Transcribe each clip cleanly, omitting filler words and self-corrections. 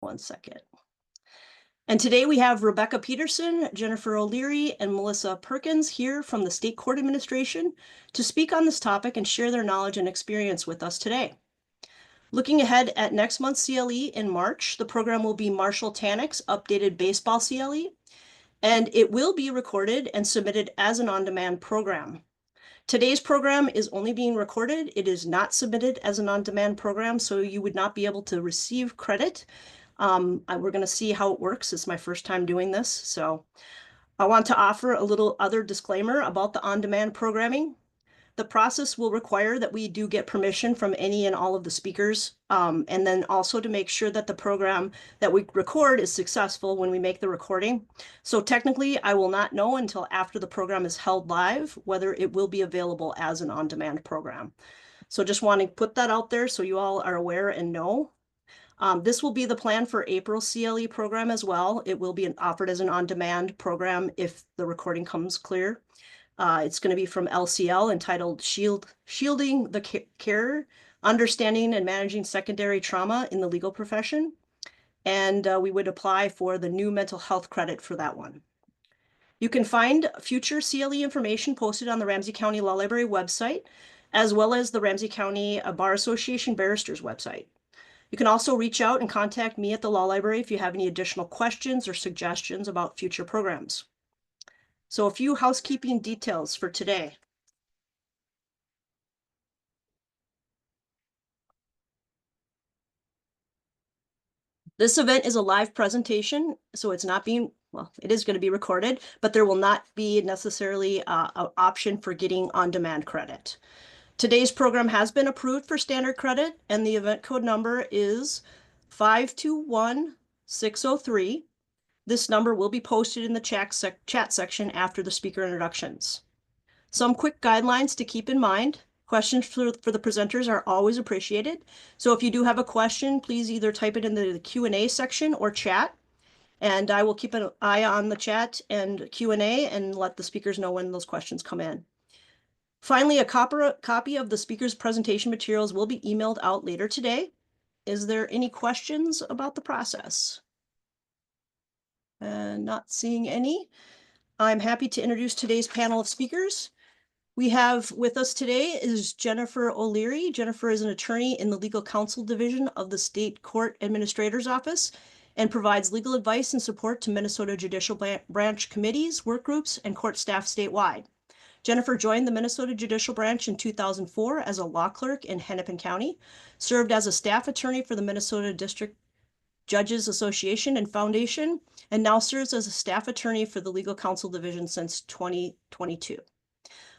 1 second. And today we have Rebecca Peterson, Jennifer O'Leary, and Melissa Perkins here from the State Court Administration to speak on this topic and share their knowledge and experience with us today. Looking ahead at next month's CLE in March, the program will be Marshall Tannick's updated baseball CLE, and it will be recorded and submitted as an on-demand program. Today's program is only being recorded. It is not submitted as an on-demand program, so you would not be able to receive credit. We're going to see how it works. It's my first time doing this, so I want to offer a little other disclaimer about the on-demand programming. The process will require that we do get permission from any and all of the speakers, and then also to make sure that the program that we record is successful when we make the recording. So technically, I will not know until after the program is held live whether it will be available as an on-demand program. So just want to put that out there so you all are aware and know. This will be the plan for April CLE program as well. It will be offered as an on-demand program if the recording comes clear. It's going to be from LCL entitled Shielding the Care, Understanding and Managing Secondary Trauma in the Legal Profession. And we would apply for the new mental health credit for that one. You can find future CLE information posted on the Ramsey County Law Library website, as well as the Ramsey County Bar Association Barristers website. You can also reach out and contact me at the Law Library if you have any additional questions or suggestions about future programs. So a few housekeeping details for today. This event is a live presentation, so it's not being, well, it is going to be recorded, but there will not be necessarily an option for getting on-demand credit. Today's program has been approved for standard credit, and the event code number is 521603. This number will be posted in the chat section after the speaker introductions. Some quick guidelines to keep in mind. Questions for the presenters are always appreciated. So if you do have a question, please either type it in the Q&A section or chat. And I will keep an eye on the chat and Q&A and let the speakers know when those questions come in. Finally, a copy of the speaker's presentation materials will be emailed out later today. Is there any questions about the process? Not seeing any. I'm happy to introduce today's panel of speakers. We have with us today is Jennifer O'Leary. Jennifer is an attorney in the Legal Counsel Division of the State Court Administrator's Office and provides legal advice and support to Minnesota Judicial Branch committees, work groups, and court staff statewide. Jennifer joined the Minnesota Judicial Branch in 2004 as a law clerk in Hennepin County, served as a staff attorney for the Minnesota District Judges Association and Foundation, and now serves as a staff attorney for the Legal Counsel Division since 2022.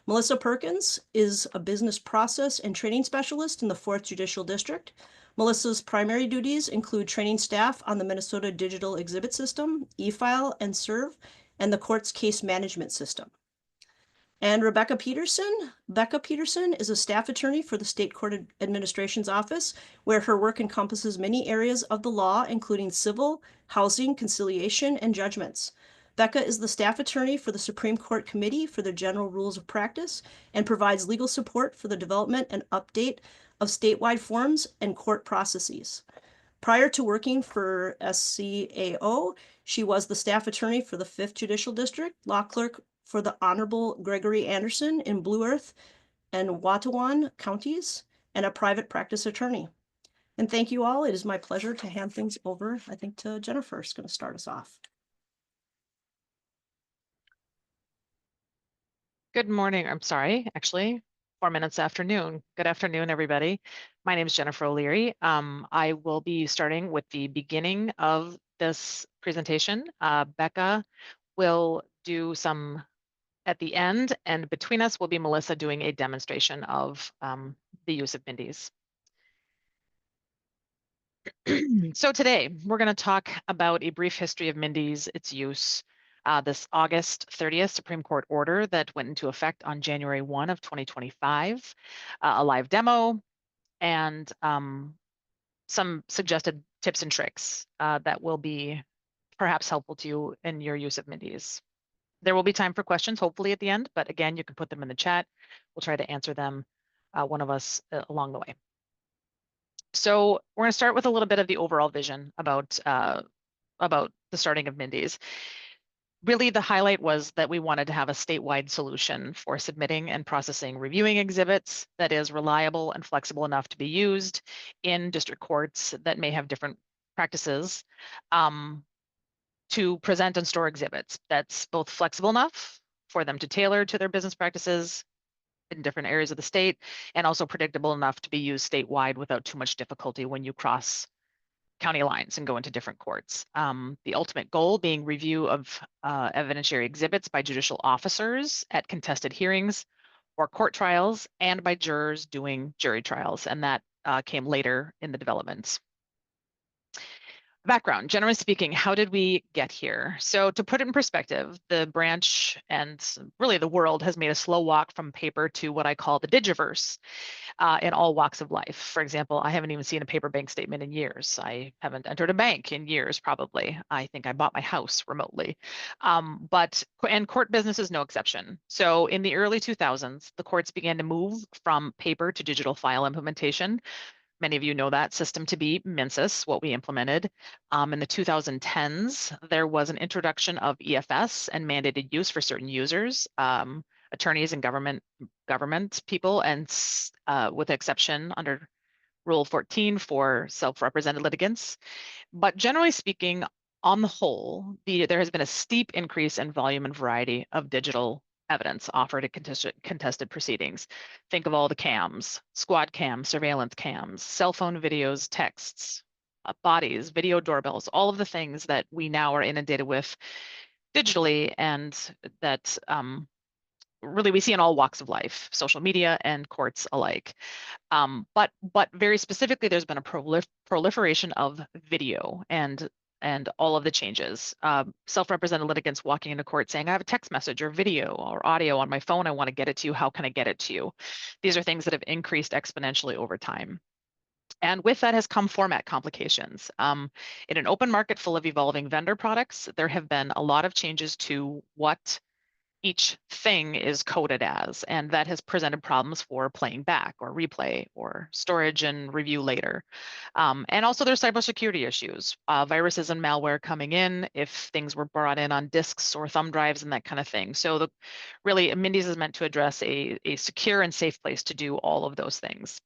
Melissa Perkins is a business process and training specialist in the 4th Judicial District. Melissa's primary duties include training staff on the Minnesota Digital Exhibit System, eFile and Serve, and the court's case management system. And Rebecca Peterson. Becca Peterson is a staff attorney for the State Court Administration's Office, where her work encompasses many areas of the law, including civil, housing, conciliation, and judgments. Becca is the staff attorney for the Supreme Court Committee for the General Rules of Practice and provides legal support for the development and update of statewide forms and court processes. Prior to working for SCAO, she was the staff attorney for the 5th Judicial District, law clerk for the Honorable Gregory Anderson in Blue Earth and Watawan counties, and a private practice attorney. And thank you all. It is my pleasure to hand things over, I think, to Jennifer. Who's going to start us off. Good morning. I'm sorry, actually, 4 minutes afternoon. Good afternoon, everybody. My name is Jennifer O'Leary. I will be starting with the beginning of this presentation. Becca will do some at the end, and between us will be Melissa doing a demonstration of the use of MNDES. So today, we're going to talk about a brief history of MNDES, its use, this August 30th Supreme Court order that went into effect on January 1 of 2025, a live demo, and some suggested tips and tricks that will be perhaps helpful to you in your use of MNDES. There will be time for questions, hopefully at the end, but again, you can put them in the chat. We'll try to answer them, one of us along the way. So we're going to start with a little bit of the overall vision about the starting of MNDES. Really, the highlight was that we wanted to have a statewide solution for submitting and processing reviewing exhibits that is reliable and flexible enough to be used in district courts that may have different practices to present and store exhibits. That's both flexible enough for them to tailor to their business practices in different areas of the state, and also predictable enough to be used statewide without too much difficulty when you cross county lines and go into different courts. The ultimate goal being review of evidentiary exhibits by judicial officers at contested hearings or court trials, and by jurors doing jury trials, and that came later in the developments. Background, generally speaking, how did we get here? So to put it in perspective, the branch and really the world has made a slow walk from paper to what I call the digiverse in all walks of life. For example, I haven't even seen a paper bank statement in years. I haven't entered a bank in years, probably. I think I bought my house remotely. And court business is no exception. So in the early 2000s, the courts began to move from paper to digital file implementation. Many of you know that system to be MNDES, what we implemented. In the 2010s, there was an introduction of EFS and mandated use for certain users, attorneys and government people, and with exception under Rule 14 for self-represented litigants. But generally speaking, on the whole, there has been a steep increase in volume and variety of digital evidence offered at contested proceedings. Think of all the cams, squad cams, surveillance cams, cell phone videos, texts, bodies, video doorbells, all of the things that we now are inundated with digitally, and that really we see in all walks of life, social media and courts alike. But very specifically, there's been a proliferation of video and all of the changes. Self-represented litigants walking into court saying, I have a text message or video or audio on my phone. I want to get it to you. How can I get it to you? These are things that have increased exponentially over time. And with that has come format complications. In an open market full of evolving vendor products, there have been a lot of changes to what each thing is coded as, and that has presented problems for playing back or replay or storage and review later. And also there's cybersecurity issues, viruses and malware coming in if things were brought in on disks or thumb drives and that kind of thing. So really, MNDES is meant to address a secure and safe place to do all of those things.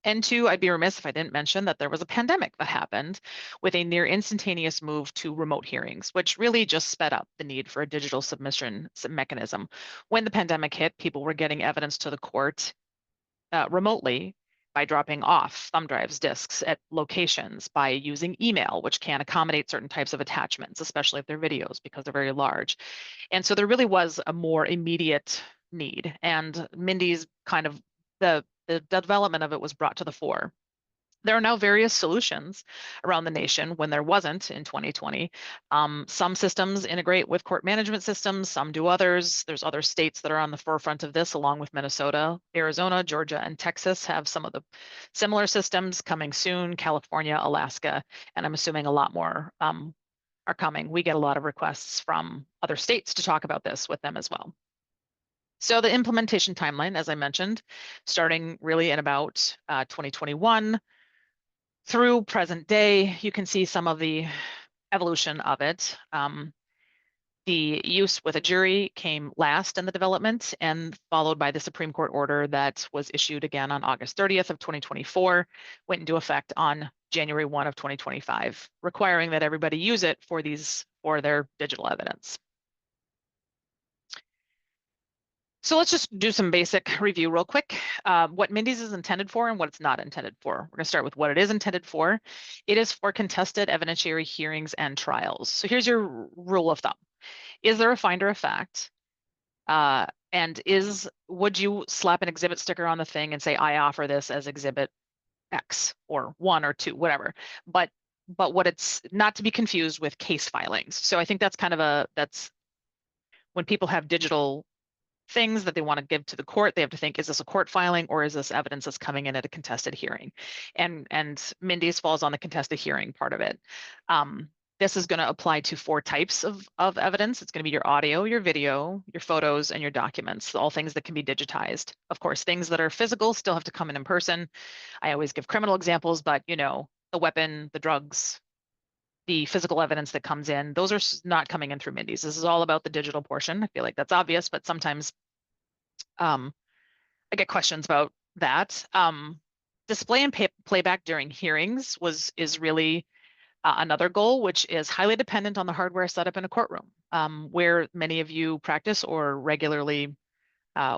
And two, I'd be remiss if I didn't mention that there was a pandemic that happened with a near instantaneous move to remote hearings, which really just sped up the need for a digital submission mechanism. When the pandemic hit, people were getting evidence to the court remotely by dropping off thumb drives, disks at locations, by using email, which can accommodate certain types of attachments, especially if they're videos because they're very large. And so there really was a more immediate need, and MNDES kind of the development of it was brought to the fore. There are now various solutions around the nation when there wasn't in 2020. Some systems integrate with court management systems, some do others. There's other states that are on the forefront of this, along with Minnesota, Arizona, Georgia, and Texas have some of the similar systems coming soon, California, Alaska, and I'm assuming a lot more are coming. We get a lot of requests from other states to talk about this with them as well. So the implementation timeline, as I mentioned, starting really in about 2021 through present day, you can see some of the evolution of it. The use with a jury came last in the development and followed by the Supreme Court order that was issued again on August 30th of 2024, went into effect on January 1 of 2025, requiring that everybody use it for their digital evidence. So let's just do some basic review real quick. What MNDES is intended for and what it's not intended for. We're going to start with what it is intended for. It is for contested evidentiary hearings and trials. So here's your rule of thumb. Is there a finder of fact? And would you slap an exhibit sticker on the thing and say, I offer this as exhibit X or 1 or 2, whatever. But what it's not to be confused with case filings. So I think that's kind of that's when people have digital things that they want to give to the court, they have to think, is this a court filing or is this evidence that's coming in at a contested hearing? And MNDES falls on the contested hearing part of it. This is going to apply to 4 types of evidence. It's going to be your audio, your video, your photos, and your documents, all things that can be digitized. Of course, things that are physical still have to come in person. I always give criminal examples, but the weapon, the drugs, the physical evidence that comes in, those are not coming in through MNDES. This is all about the digital portion. I feel like that's obvious, but sometimes I get questions about that. Display and playback during hearings is really another goal, which is highly dependent on the hardware setup in a courtroom. Where many of you practice or regularly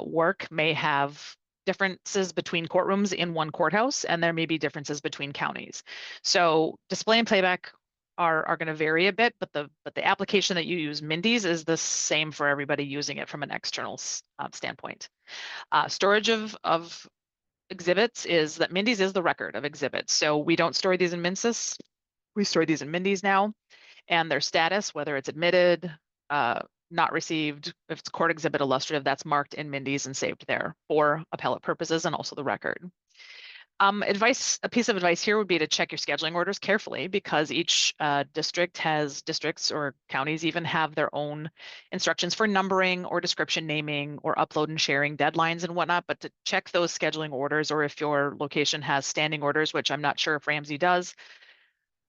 work may have differences between courtrooms in one courthouse, and there may be differences between counties. So display and playback are going to vary a bit, but the application that you use, MNDES, is the same for everybody using it from an external standpoint. Storage of exhibits is that MNDES is the record of exhibits. So we don't store these in MNCIS. We store these in MNDES now, and their status, whether it's admitted, not received, if it's court exhibit illustrative, that's marked in MNDES and saved there for appellate purposes and also the record. A piece of advice here would be to check your scheduling orders carefully, because each districts or counties even have their own instructions for numbering or description naming or upload and sharing deadlines and whatnot. But to check those scheduling orders, or if your location has standing orders, which I'm not sure if Ramsey does,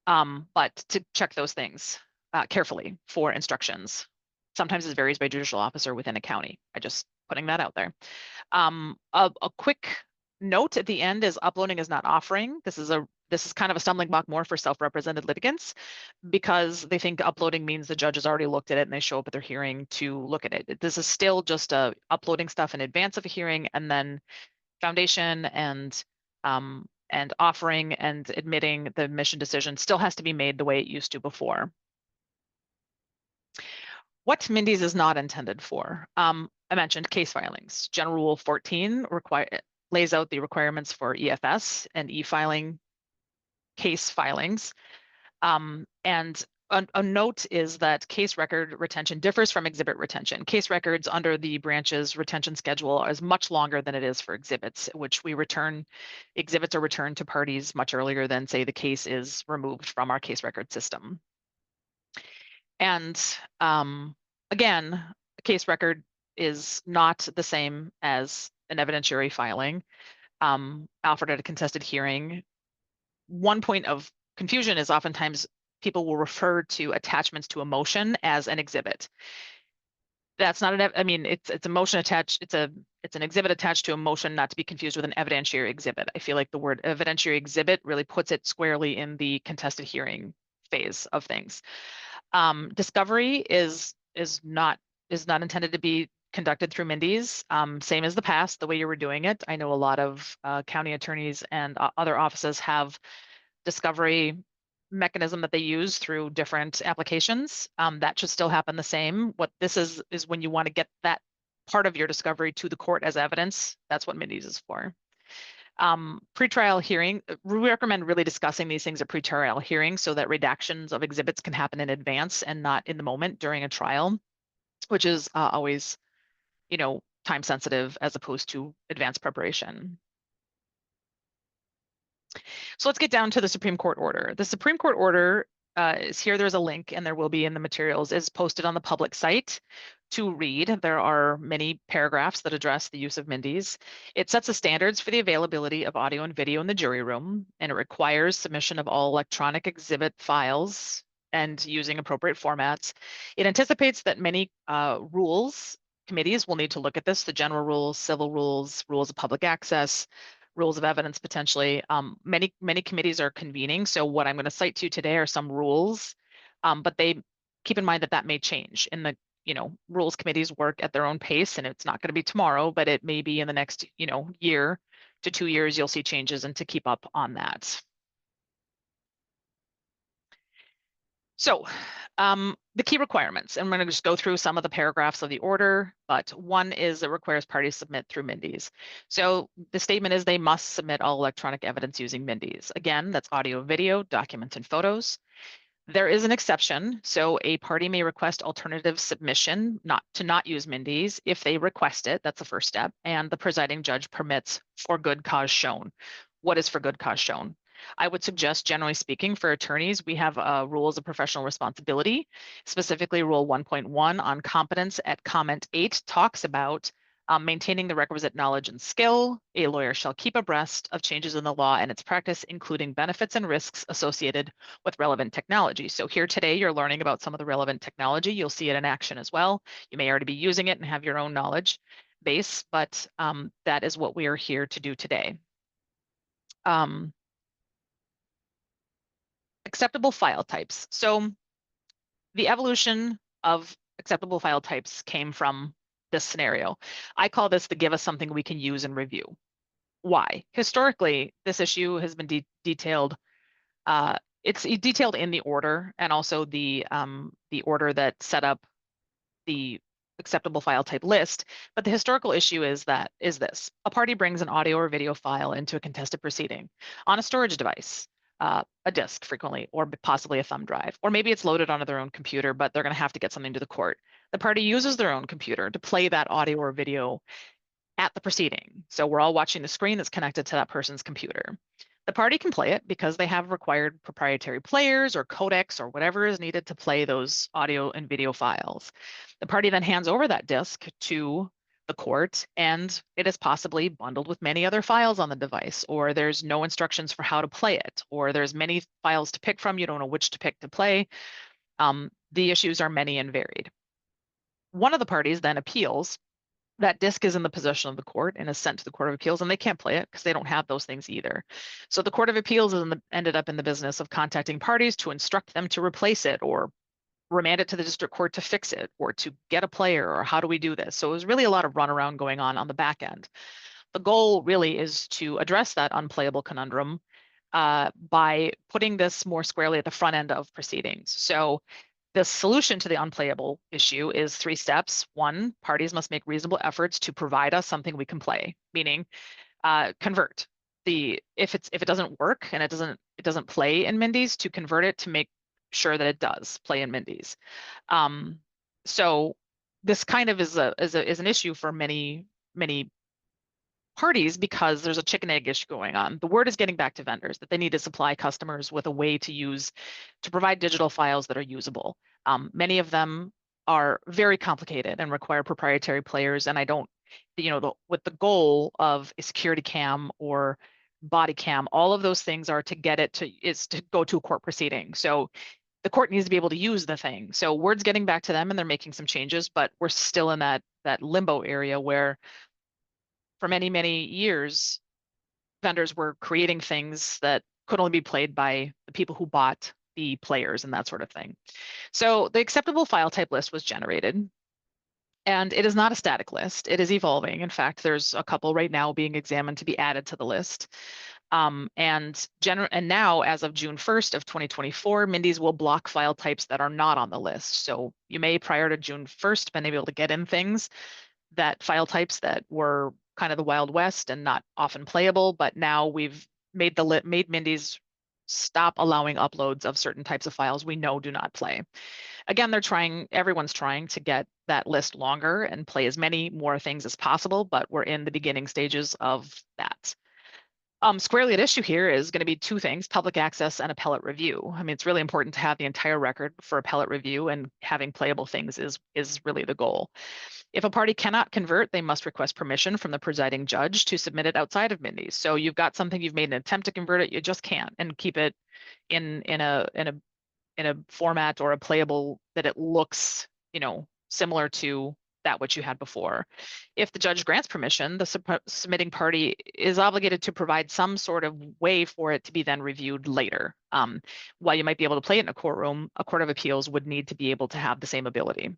but to check those things carefully for instructions. Sometimes it varies by judicial officer within a county. I just putting that out there. A quick note at the end is uploading is not offering. This is kind of a stumbling block more for self-represented litigants, because they think uploading means the judge has already looked at it and they show up at their hearing to look at it. This is still just uploading stuff in advance of a hearing, and then foundation and offering and admitting the admission decision still has to be made the way it used to before. What MNDES is not intended for. I mentioned case filings. General Rule 14 lays out the requirements for EFS and e-filing case filings. And a note is that case record retention differs from exhibit retention. Case records under the branch's retention schedule is much longer than it is for exhibits, which exhibits are returned to parties much earlier than, say, the case is removed from our case record system. And again, a case record is not the same as an evidentiary filing offered at a contested hearing. One point of confusion is oftentimes people will refer to attachments to a motion as an exhibit. That's not it's a motion attached. It's an exhibit attached to a motion, not to be confused with an evidentiary exhibit. I feel like the word evidentiary exhibit really puts it squarely in the contested hearing phase of things. Discovery is not intended to be conducted through MNDES, same as the past, the way you were doing it. I know a lot of county attorneys and other offices have discovery mechanism that they use through different applications. That should still happen the same. What this is when you want to get that part of your discovery to the court as evidence. That's what MNDES is for. Pretrial hearing, we recommend really discussing these things at pretrial hearing so that redactions of exhibits can happen in advance and not in the moment during a trial, which is always, time sensitive as opposed to advanced preparation. So let's get down to the Supreme Court order. The Supreme Court order is here. There's a link, and there will be in the materials, is posted on the public site to read. There are many paragraphs that address the use of MNDES. It sets the standards for the availability of audio and video in the jury room, and it requires submission of all electronic exhibit files and using appropriate formats. It anticipates that many rules committees will need to look at this: the general rules, civil rules, rules of public access, rules of evidence potentially. Many committees are convening. So what I'm going to cite to you today are some rules, but they keep in mind that may change. In the rules committees work at their own pace, and it's not going to be tomorrow, but it may be in the next year to 2 years you'll see changes, and to keep up on that. So the key requirements, and I'm going to just go through some of the paragraphs of the order, but one is it requires parties submit through MNDES. So the statement is they must submit all electronic evidence using MNDES. Again, that's audio, video, documents, and photos. There is an exception. So a party may request alternative submission not use MNDES if they request it. That's the first step. And the presiding judge permits for good cause shown. What is for good cause shown? I would suggest, generally speaking, for attorneys, we have rules of professional responsibility. Specifically, Rule 1.1 on competence at comment 8 talks about maintaining the requisite knowledge and skill. A lawyer shall keep abreast of changes in the law and its practice, including benefits and risks associated with relevant technology. So here today, you're learning about some of the relevant technology. You'll see it in action as well. You may already be using it and have your own knowledge base, but that is what we are here to do today. Acceptable file types. So the evolution of acceptable file types came from this scenario. I call this the give us something we can use and review. Why? Historically, this issue has been detailed. It's detailed in the order and also the order that set up the acceptable file type list. But the historical issue is this: a party brings an audio or video file into a contested proceeding on a storage device, a disk frequently, or possibly a thumb drive, or maybe it's loaded onto their own computer, but they're going to have to get something to the court. The party uses their own computer to play that audio or video at the proceeding. So we're all watching the screen that's connected to that person's computer. The party can play it because they have required proprietary players or codecs or whatever is needed to play those audio and video files. The party then hands over that disk to the court, and it is possibly bundled with many other files on the device, or there's no instructions for how to play it, or there's many files to pick from, you don't know which to pick to play. The issues are many and varied. One of the parties then appeals. That disk is in the possession of the court and is sent to the Court of Appeals, and they can't play it because they don't have those things either. So the Court of Appeals ended up in the business of contacting parties to instruct them to replace it or remand it to the district court to fix it or to get a player, or how do we do this? So it was really a lot of runaround going on the back end. The goal really is to address that unplayable conundrum by putting this more squarely at the front end of proceedings. So the solution to the unplayable issue is 3 steps. 1, parties must make reasonable efforts to provide us something we can play, meaning convert. If it doesn't work and it doesn't play in MNDES, to convert it to make sure that it does play in MNDES. So this kind of is an issue for many parties because there's a chicken egg issue going on. The word is getting back to vendors that they need to supply customers with a way to provide digital files that are usable. Many of them are very complicated and require proprietary players, and I don't, with the goal of a security cam or body cam, all of those things are to get it to go to a court proceeding. So the court needs to be able to use the thing. So word's getting back to them and they're making some changes, but we're still in that limbo area where for many, many years, vendors were creating things that could only be played by the people who bought the players and that sort of thing. So the acceptable file type list was generated, and it is not a static list. It is evolving. In fact, there's a couple right now being examined to be added to the list. And now, as of June 1st of 2024, MNDES will block file types that are not on the list. So you may, prior to June 1st, been able to get in things, that file types that were kind of the Wild West and not often playable, but now we've made MNDES stop allowing uploads of certain types of files we know do not play. Again, everyone's trying to get that list longer and play as many more things as possible, but we're in the beginning stages of that. Squarely at issue here is going to be 2 things: public access and appellate review. I mean, it's really important to have the entire record for appellate review, and having playable things is really the goal. If a party cannot convert, they must request permission from the presiding judge to submit it outside of MNDES. So you've got something, you've made an attempt to convert it, you just can't, and keep it in a format or a playable that it looks, similar to that which you had before. If the judge grants permission, the submitting party is obligated to provide some sort of way for it to be then reviewed later. While you might be able to play it in a courtroom, a court of appeals would need to be able to have the same ability.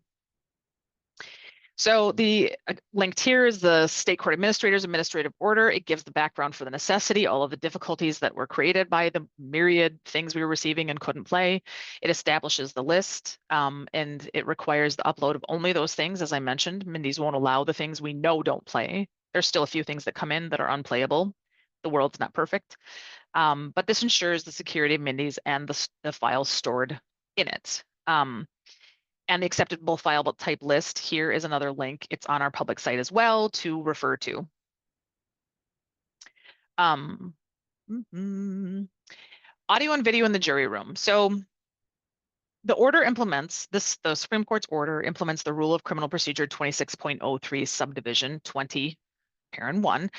So the linked here is the State Court Administrator's administrative order. It gives the background for the necessity, all of the difficulties that were created by the myriad things we were receiving and couldn't play. It establishes the list, and it requires the upload of only those things. As I mentioned, MNDES won't allow the things we know don't play. There's still a few things that come in that are unplayable. The world's not perfect. But this ensures the security of MNDES and the files stored in it. And the acceptable file type list here is another link. It's on our public site as well to refer to. Audio and video in the jury room. So the order implements this, the Supreme Court's order implements the Rule of Criminal Procedure 26.03 subdivision 20, parent 1,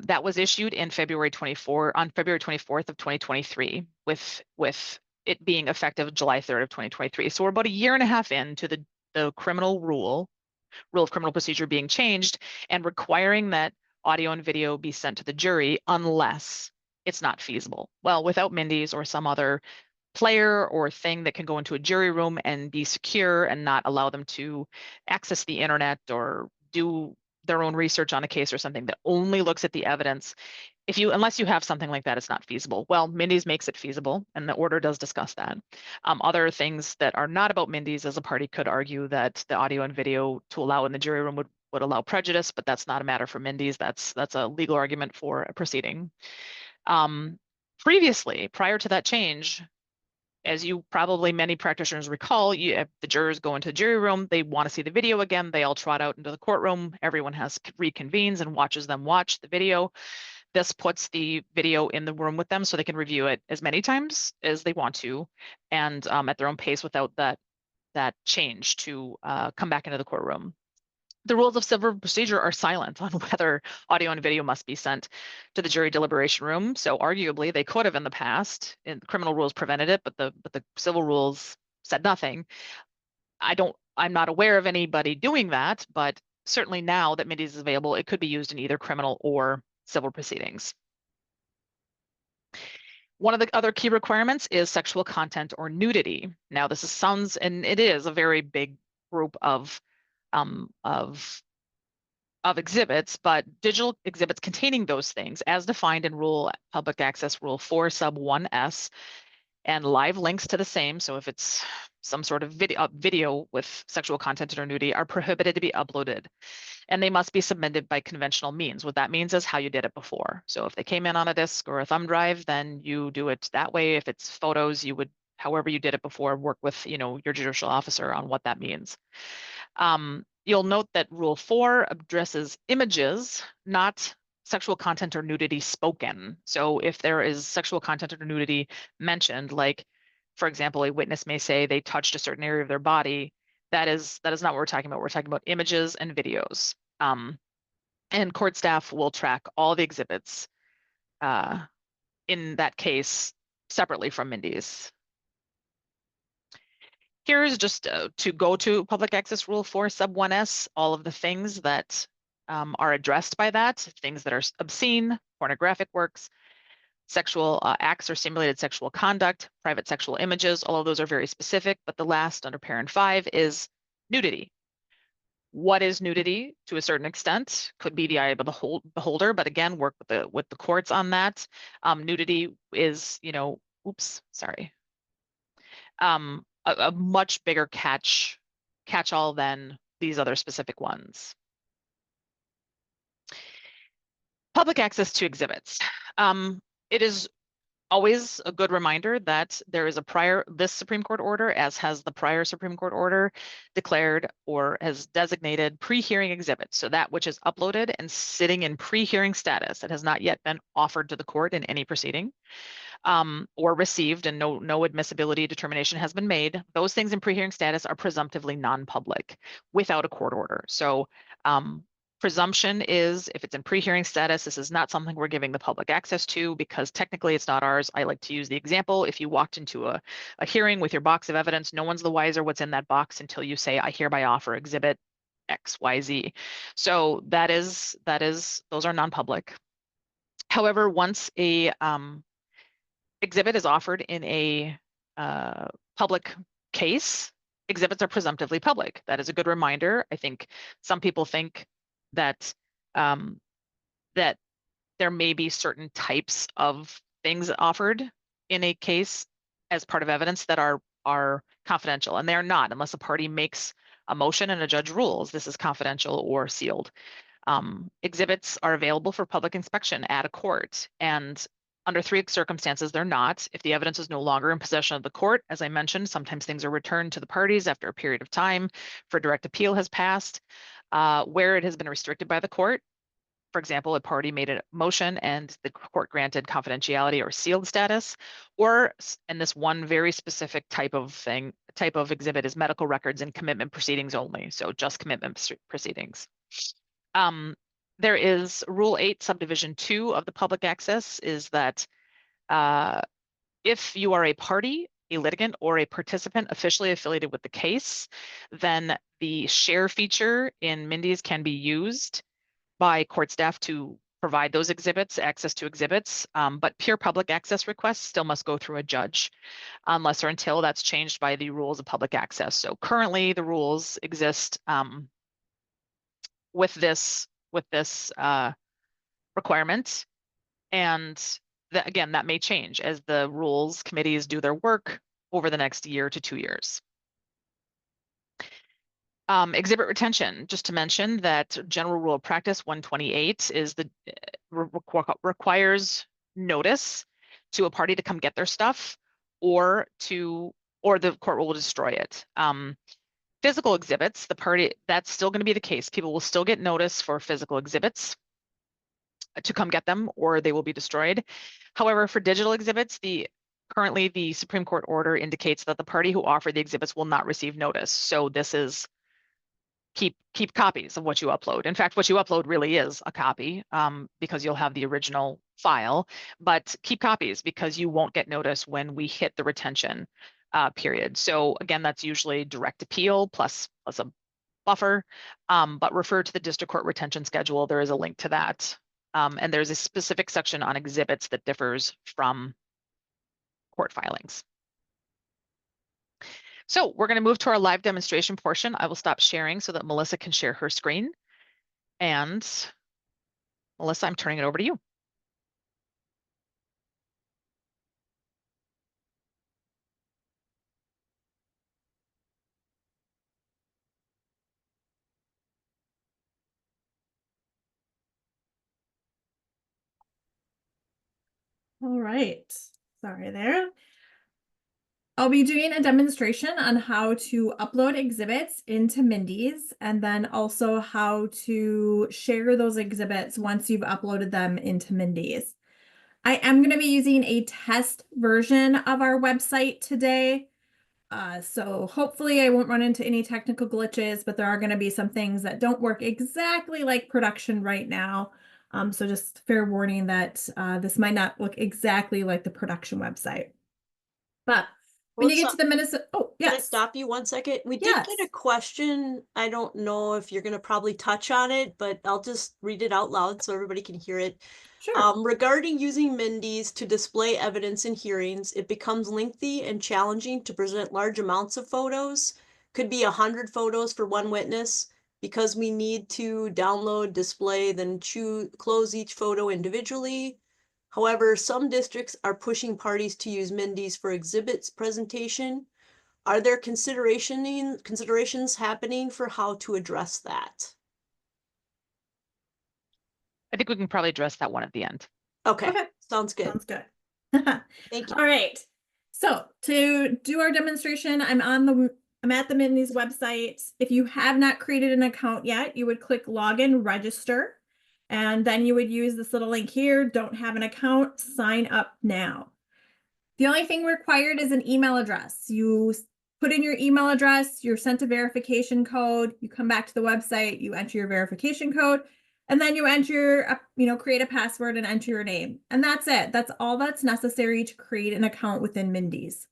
that was issued in February 24th of 2023, with it being effective July 3rd of 2023. So we're about a year and a half into the criminal rule of criminal procedure being changed and requiring that audio and video be sent to the jury unless it's not feasible. Well, without MNDES or some other player or thing that can go into a jury room and be secure and not allow them to access the internet or do their own research on a case or something that only looks at the evidence. Unless you have something like that, it's not feasible. Well, MNDES makes it feasible, and the order does discuss that. Other things that are not about MNDES, as a party could argue that the audio and video to allow in the jury room would allow prejudice, but that's not a matter for MNDES. That's a legal argument for a proceeding. Previously, prior to that change, as you probably many practitioners recall, the jurors go into the jury room, they want to see the video again, they all trot out into the courtroom, everyone has reconvenes and watches them watch the video. This puts the video in the room with them so they can review it as many times as they want to, and at their own pace without that change to come back into the courtroom. The rules of civil procedure are silent on whether audio and video must be sent to the jury deliberation room. So arguably they could have in the past, and the criminal rules prevented it, but the civil rules said nothing. I'm not aware of anybody doing that, but certainly now that MNDES is available, it could be used in either criminal or civil proceedings. One of the other key requirements is sexual content or nudity. Now and it is a very big group of exhibits, but digital exhibits containing those things as defined in Public Access Rule 4 sub 1S, and live links to the same. So if it's some sort of video with sexual content or nudity are prohibited to be uploaded, and they must be submitted by conventional means. What that means is how you did it before. So if they came in on a disk or a thumb drive, then you do it that way. If it's photos, you would, however you did it before, work with your judicial officer on what that means. You'll note that Rule 4 addresses images, not sexual content or nudity spoken. So if there is sexual content or nudity mentioned, like, for example, a witness may say they touched a certain area of their body, that is not what we're talking about. We're talking about images and videos. And court staff will track all the exhibits in that case separately from MNDES. Here's just to go to Public Access Rule 4 sub 1S, all of the things that are addressed by that, things that are obscene, pornographic works, sexual acts or simulated sexual conduct, private sexual images, all of those are very specific, but the last under parent 5 is nudity. What is nudity? To a certain extent, could be the eye of the beholder, but again, work with the courts on that. Nudity is, a much bigger catch-all than these other specific ones. Public access to exhibits. It is always a good reminder that there is this Supreme Court order, as has the prior Supreme Court order, declared or has designated pre-hearing exhibits. So that which is uploaded and sitting in pre-hearing status, that has not yet been offered to the court in any proceeding, or received and no admissibility determination has been made. Those things in pre-hearing status are presumptively non-public without a court order. So presumption is if it's in pre-hearing status, this is not something we're giving the public access to because technically it's not ours. I like to use the example. If you walked into a hearing with your box of evidence, no one's the wiser what's in that box until you say, I hereby offer exhibit X, Y, Z. So those are non-public. However, once a exhibit is offered in a public case, exhibits are presumptively public. That is a good reminder. I think some people think that that there may be certain types of things offered in a case as part of evidence that are confidential, and they are not unless a party makes a motion and a judge rules this is confidential or sealed. Exhibits are available for public inspection at a court, and under 3 circumstances, they're not. If the evidence is no longer in possession of the court, as I mentioned, sometimes things are returned to the parties after a period of time for direct appeal has passed. Where it has been restricted by the court, for example, a party made a motion and the court granted confidentiality or sealed status, and this one very specific type of exhibit is medical records and commitment proceedings only. So just commitment proceedings. There is Rule 8, Subdivision 2 of the public access is that if you are a party, a litigant, or a participant officially affiliated with the case, then the share feature in MNDES can be used by court staff to provide those exhibits, access to exhibits, but pure public access requests still must go through a judge unless or until that's changed by the rules of public access. So currently the rules exist with this requirement, and again, that may change as the rules committees do their work over the next year to 2 years. Exhibit retention, just to mention that General Rule of Practice 128 is requires notice to a party to come get their stuff or the court will destroy it. Physical exhibits, that's still going to be the case. People will still get notice for physical exhibits to come get them or they will be destroyed. However, for digital exhibits, currently the Supreme Court order indicates that the party who offered the exhibits will not receive notice. So this is keep copies of what you upload. In fact, what you upload really is a copy because you'll have the original file, but keep copies because you won't get notice when we hit the retention period. So again, that's usually direct appeal plus a buffer, but refer to the district court retention schedule. There is a link to that. And there's a specific section on exhibits that differs from court filings. So we're going to move to our live demonstration portion. I will stop sharing so that Melissa can share her screen. And Melissa, I'm turning it over to you. All right, sorry there. I'll be doing a demonstration on how to upload exhibits into MNDES and then also how to share those exhibits once you've uploaded them into MNDES. I am going to be using a test version of our website today. So hopefully I won't run into any technical glitches, but there are going to be some things that don't work exactly like production right now. So just fair warning that this might not look exactly like the production website. But when you get to the Minnesota, Can I stop you 1 second? We did get a question. I don't know if you're going to probably touch on it, but I'll just read it out loud so everybody can hear it. Sure. Regarding using MNDES to display evidence in hearings, it becomes lengthy and challenging to present large amounts of photos. Could be 100 photos for one witness because we need to download, display, then close each photo individually. However, some districts are pushing parties to use MNDES for exhibits presentation. Are there considerations happening for how to address that? I think we can probably address that one at the end. Okay. Sounds good. Sounds good. Thank you. All right. So to do our demonstration, I'm at the MNDES website. If you have not created an account yet, you would click Login Register. And then you would use this little link here. Don't have an account, sign up now. The only thing required is an email address. You put in your email address, you're sent a verification code, you come back to the website, you enter your verification code, and then you enter, create a password and enter your name. And that's it. That's all that's necessary to create an account within MNDES.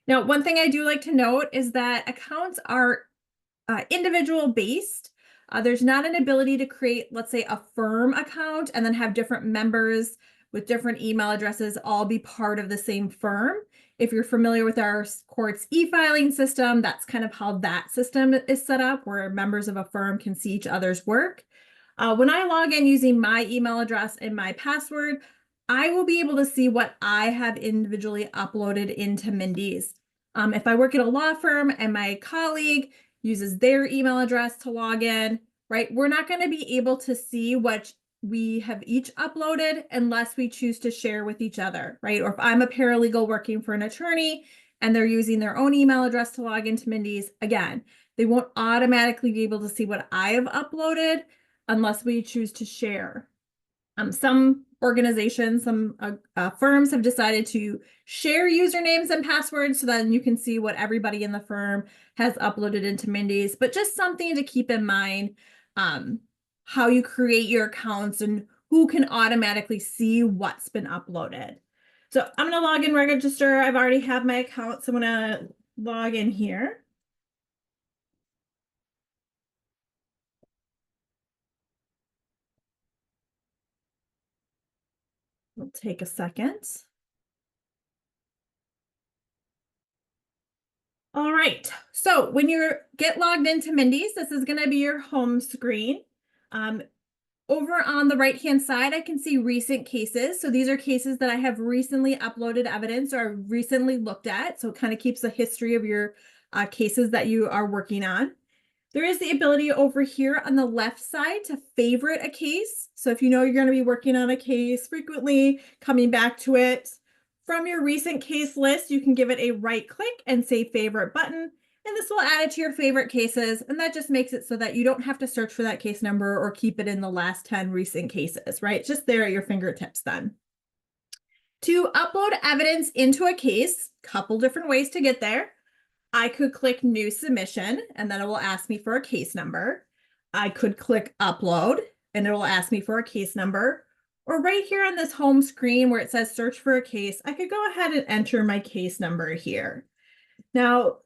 Now, one thing I do like to note is that accounts are individual based. There's not an ability to create, let's say, a firm account and then have different members with different email addresses all be part of the same firm. If you're familiar with our court's e-filing system, that's kind of how that system is set up, where members of a firm can see each other's work. When I log in using my email address and my password, I will be able to see what I have individually uploaded into MNDES. If I work at a law firm and my colleague uses their email address to log in, right? We're not going to be able to see what we have each uploaded unless we choose to share with each other, right? Or if I'm a paralegal working for an attorney and they're using their own email address to log into MNDES, again, they won't automatically be able to see what I have uploaded unless we choose to share. Some organizations, some firms have decided to share usernames and passwords so then you can see what everybody in the firm has uploaded into MNDES, but just something to keep in mind, how you create your accounts and who can automatically see what's been uploaded. So I'm going to log in, register. I've already have my account, so I'm going to log in here. It'll take a second. All right, so when you get logged into MNDES, this is going to be your home screen. Over on the right-hand side, I can see recent cases. So these are cases that I have recently uploaded evidence or recently looked at. So it kind of keeps a history of your cases that you are working on. There is the ability over here on the left side to favorite a case. So if you know you're going to be working on a case frequently, coming back to it, from your recent case list, you can give it a right click and say favorite button, and this will add it to your favorite cases. And that just makes it so that you don't have to search for that case number or keep it in the last 10 recent cases, right? It's just there at your fingertips then. To upload evidence into a case, couple different ways to get there. I could click new submission and then it will ask me for a case number. I could click upload and it will ask me for a case number. Or right here on this home screen where it says search for a case, I could go ahead and enter my case number here. Now,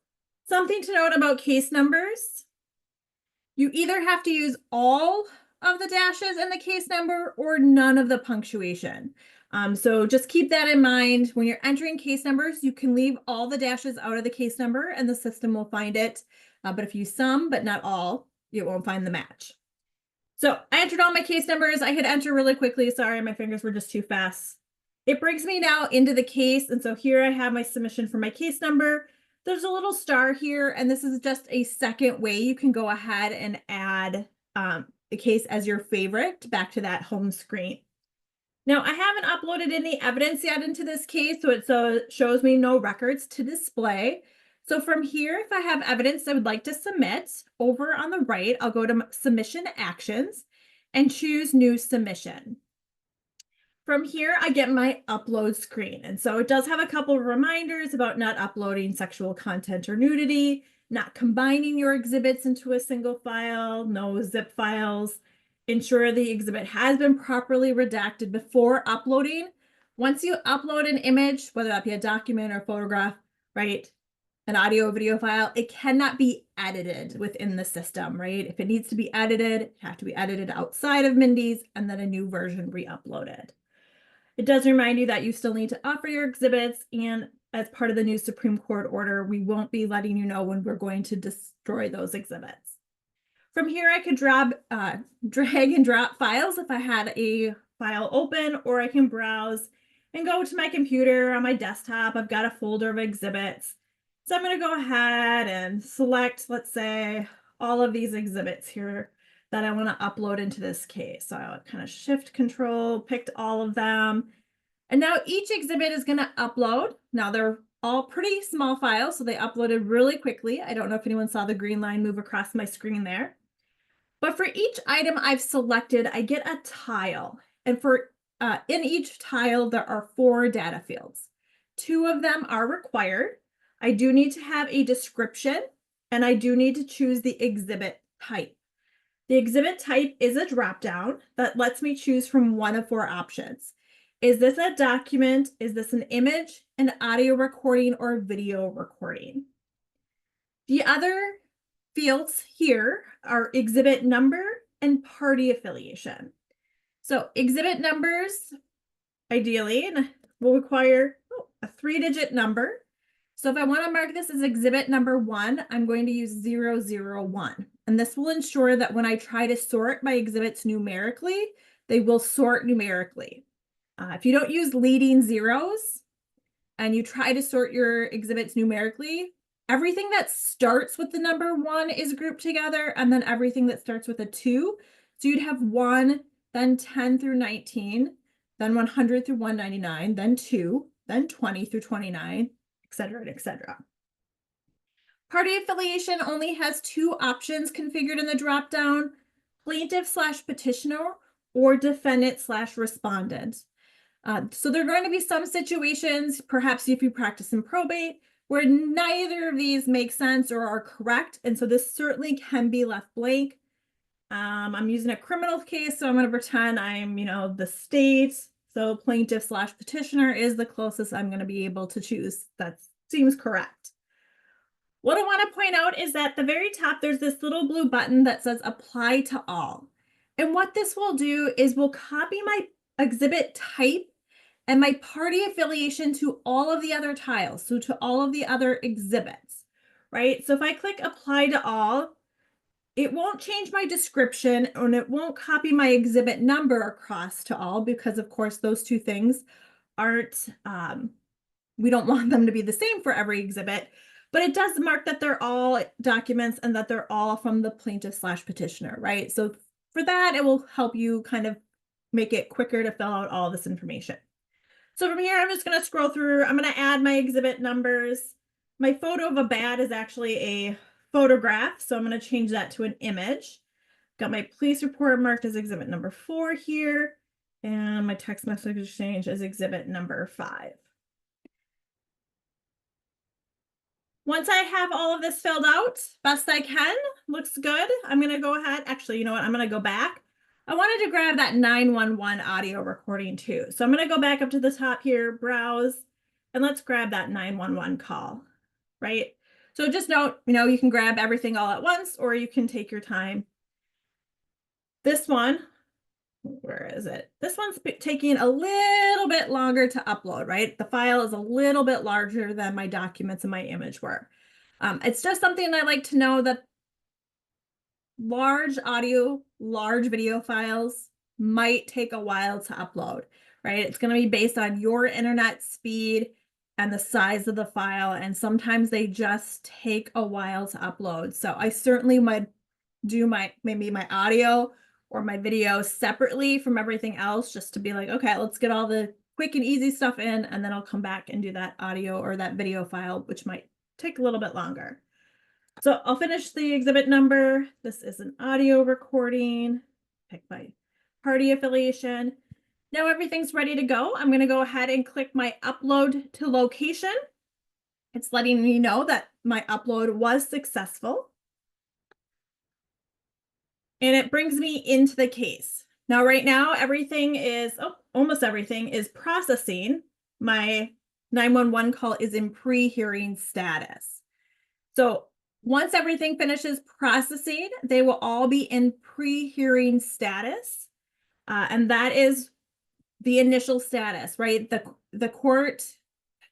something to note about case numbers, you either have to use all of the dashes in the case number or none of the punctuation. So just keep that in mind. When you're entering case numbers, you can leave all the dashes out of the case number and the system will find it. But if you sum, but not all, it won't find the match. So I entered all my case numbers. I hit enter really quickly. Sorry, my fingers were just too fast. It brings me now into the case. And so here I have my submission for my case number. There's a little star here, and this is just a second way you can go ahead and add the case as your favorite back to that home screen. Now, I haven't uploaded any evidence yet into this case, so it shows me no records to display. So from here, if I have evidence I would like to submit, over on the right, I'll go to Submission Actions and choose New Submission. From here, I get my upload screen. And so it does have a couple of reminders about not uploading sexual content or nudity, not combining your exhibits into a single file, no zip files, ensure the exhibit has been properly redacted before uploading. Once you upload an image, whether that be a document or photograph, right, an audio or video file, it cannot be edited within the system, right? If it needs to be edited, it has to be edited outside of MNDES and then a new version re-uploaded. It does remind you that you still need to offer your exhibits, and as part of the new Supreme Court order, we won't be letting you know when we're going to destroy those exhibits. From here, I could drag and drop files if I had a file open, or I can browse and go to my computer on my desktop. I've got a folder of exhibits. So I'm going to go ahead and select, let's say, all of these exhibits here that I want to upload into this case. So I'll kind of shift control, picked all of them. And now each exhibit is going to upload. Now they're all pretty small files, so they uploaded really quickly. I don't know if anyone saw the green line move across my screen there. But for each item I've selected, I get a tile. And for in each tile, there are 4 data fields. 2 of them are required. I do need to have a description, and I do need to choose the exhibit type. The exhibit type is a dropdown that lets me choose from one of 4 options. Is this a document? Is this an image, an audio recording, or video recording? The other fields here are exhibit number and party affiliation. So exhibit numbers, ideally, will require a 3-digit number. So if I want to mark this as exhibit number 1, I'm going to use 001. And this will ensure that when I try to sort my exhibits numerically, they will sort numerically. If you don't use leading zeros and you try to sort your exhibits numerically, everything that starts with the number 1 is grouped together, and then everything that starts with a 2. So you'd have 1, then 10 through 19, then 100 through 199, then 2, then 20 through 29, etc., etc. Party affiliation only has 2 options configured in the dropdown. plaintiff/petitioner, or defendant/respondent. So there are going to be some situations, perhaps if you practice in probate, where neither of these make sense or are correct. And so this certainly can be left blank. I'm using a criminal case, so I'm going to pretend I'm, the state. So plaintiff/petitioner is the closest I'm going to be able to choose. That seems correct. What I want to point out is that at the very top, there's this little blue button that says apply to all. And what this will do is we'll copy my exhibit type and my party affiliation to all of the other tiles, so to all of the other exhibits, right? So if I click apply to all, it won't change my description and it won't copy my exhibit number across to all, because of course those two things aren't, we don't want them to be the same for every exhibit, but it does mark that they're all documents and that they're all from the plaintiff/petitioner, right? So for that, it will help you kind of make it quicker to fill out all this information. So from here, I'm just going to scroll through. I'm going to add my exhibit numbers. My photo of a bat is actually a photograph, so I'm going to change that to an image. Got my police report marked as exhibit number 4 here, and my text message exchange as exhibit number 5. Once I have all of this filled out, best I can, looks good, I'm going to go ahead. Actually, you know what? I'm going to go back. I wanted to grab that 911 audio recording too. So I'm going to go back up to the top here, browse, and let's grab that 911 call, right? So just note, you can grab everything all at once, or you can take your time. This one, where is it? This one's taking a little bit longer to upload, right? The file is a little bit larger than my documents and my image were. It's just something I like to know, that large audio, large video files might take a while to upload, right? It's going to be based on your internet speed and the size of the file. And sometimes they just take a while to upload. So I certainly might do maybe my audio or my video separately from everything else, just to be like, okay, let's get all the quick and easy stuff in, and then I'll come back and do that audio or that video file, which might take a little bit longer. So I'll finish the exhibit number. This is an audio recording. Pick my party affiliation. Now everything's ready to go. I'm going to go ahead and click my upload to location. It's letting me know that my upload was successful. And it brings me into the case. Now, right now, almost everything is processing. My 911 call is in pre-hearing status. So once everything finishes processing, they will all be in pre-hearing status. And that is the initial status, right? The court,